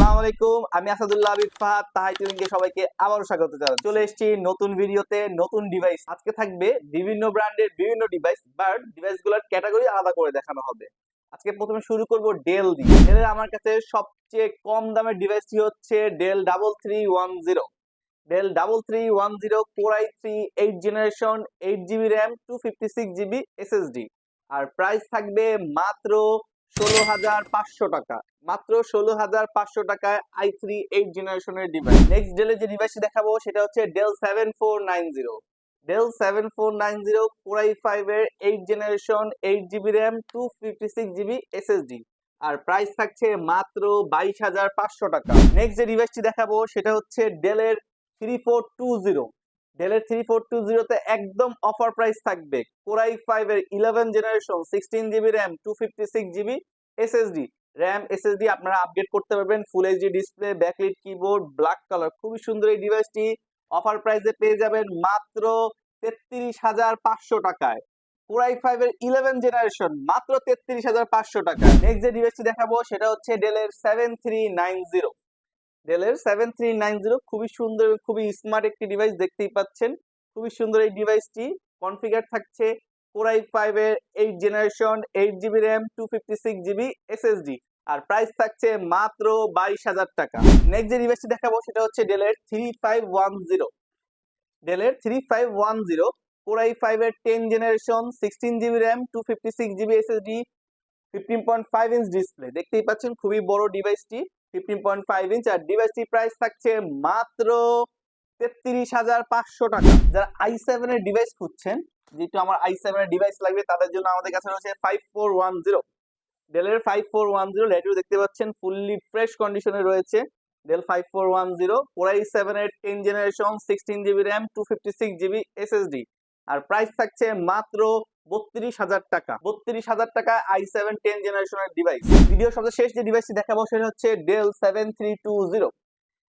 আসসালামু আলাইকুম, আমি আসাদুল্লাহ আবিদ ফাহাদ তাহাই টিউনিংকে সবাইকে আবারও স্বাগত জানাই। চলে এসেছি নতুন ভিডিওতে, নতুন ডিভাইস। আজকে থাকবে বিভিন্ন ব্র্যান্ডের বিভিন্ন ডিভাইস, বাট ডিভাইসগুলোর ক্যাটাগরি আলাদা করে দেখানো হবে। আজকে প্রথমে শুরু করব ডেল দিয়ে। ডেলের আমার কাছে সবচেয়ে কম দামের ডিভাইসটি হচ্ছে Dell 3310। Dell 3310 core i3 8 generation, 8 GB RAM, 256 GB SSD. আর প্রাইস থাকবে মাত্র 16,500 টাকা। মাত্র 16,500 টাকায় i3 8 জেনারেশনের ডিভাইস। নেক্সট ডেলের যে ডিভাইসটি দেখাবো সেটা হচ্ছে ডেল 7490। ডেল 7490 কোর i5 এর 8 generation, 8 GB RAM, 256 GB SSD. আর প্রাইস থাকছে মাত্র 22,500 টাকা। নেক্সট যে ডিভাইসটি দেখাবো সেটা হচ্ছে ডেলের 3420। ডেলের 3420 তে একদম অফার প্রাইস থাকবে। কোর i5 এর 11 generation, 16 GB RAM, 256 GB SSD. RAM SSD আপনারা আপগ্রেড করতে পারবেন। Full HD display, backlit keyboard, black colour, খুবই সুন্দর এই ডিভাইসটি। অফার প্রাইসে পেয়ে যাবেন মাত্র 33,500 টাকায়। কোর i5 এর 11 জেনারেশন মাত্র 33,500 টাকায়। নেক্সট যে ডিভাইসটি দেখাবো সেটা হচ্ছে ডেলের 7390। ডেলের 7390 খুবই সুন্দর, খুবই স্মার্ট একটি ডিভাইস, দেখতেই পাচ্ছেন। খুবই সুন্দর এই ডিভাইসটি। কনফিগার থাকছে কোর i5 এর 8 generation, 8 GB RAM, 256 GB SSD. আর প্রাইস থাকছে মাত্র 22,000 টাকা। নেক্সট যে ডিভাইসটি দেখাবো সেটা হচ্ছে ডেলের 3510। ডেলের 3510 কোর i5 এর 10 generation, 16 GB RAM, 256 GB SSD, 15.5 inch display, দেখতেই পাচ্ছেন খুবই বড় ডিভাইসটি। 15.5 ইঞ্চ। আর ডিভাইসটি প্রাইস থাকছে মাত্র 33,500 টাকা। যারা i7 এর ডিভাইস খুঁজছেন, যেহেতু আমার i7 এর ডিভাইস লাগবে, তাদের জন্য আমাদের কাছে রয়েছে 5410। ডেলের 5410 ল্যাটিও দেখতে পাচ্ছেন ফুললি ফ্রেশ কন্ডিশনে রয়েছে। ডেল 5410 কোর i7 এর 10 generation, 16 GB RAM, 256 GB SSD. আর প্রাইস থাকছে মাত্র 32,000 টাকা। 32,000 টাকা i7 10 জেনারেশনের ডিভাইস। ভিডিওর সবচেয়ে শেষ যে ডিভাইসটি দেখাবো সেটা হচ্ছে ডেল 7320।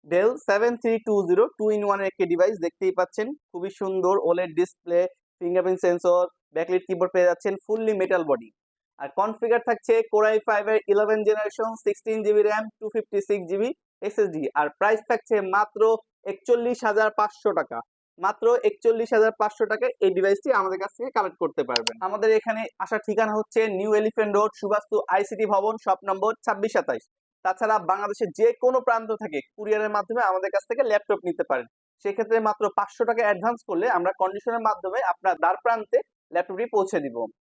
ডেল 7320 2-in-1 এর একটি ডিভাইস, দেখতেই পাচ্ছেন খুবই সুন্দর OLED display, fingerprint sensor, backlit keyboard পেয়ে যাচ্ছেন, ফুললি মেটাল বডি। আর কনফিগার থাকছে কোর i5 এর 11 generation, 16 GB RAM, 256 GB SSD. আর প্রাইস থাকছে মাত্র 41,500 টাকা। মাত্র 41,500 টাকায় এই ডিভাইসটি আমাদের কাছ থেকে কালেক্ট করতে পারবেন। আমাদের এখানে আসার ঠিকানা হচ্ছে new elephant road, Suvastu ICT ভবন, শপ নম্বর 2627। তাছাড়া বাংলাদেশের যে কোনো প্রান্ত থেকে কুরিয়ারের মাধ্যমে আমাদের কাছ থেকে ল্যাপটপ নিতে পারেন। সেক্ষেত্রে মাত্র 500 টাকা অ্যাডভান্স করলে আমরা কন্ডিশনের মাধ্যমে আপনার দ্বার প্রান্তে ল্যাপটপটি পৌঁছে দিব।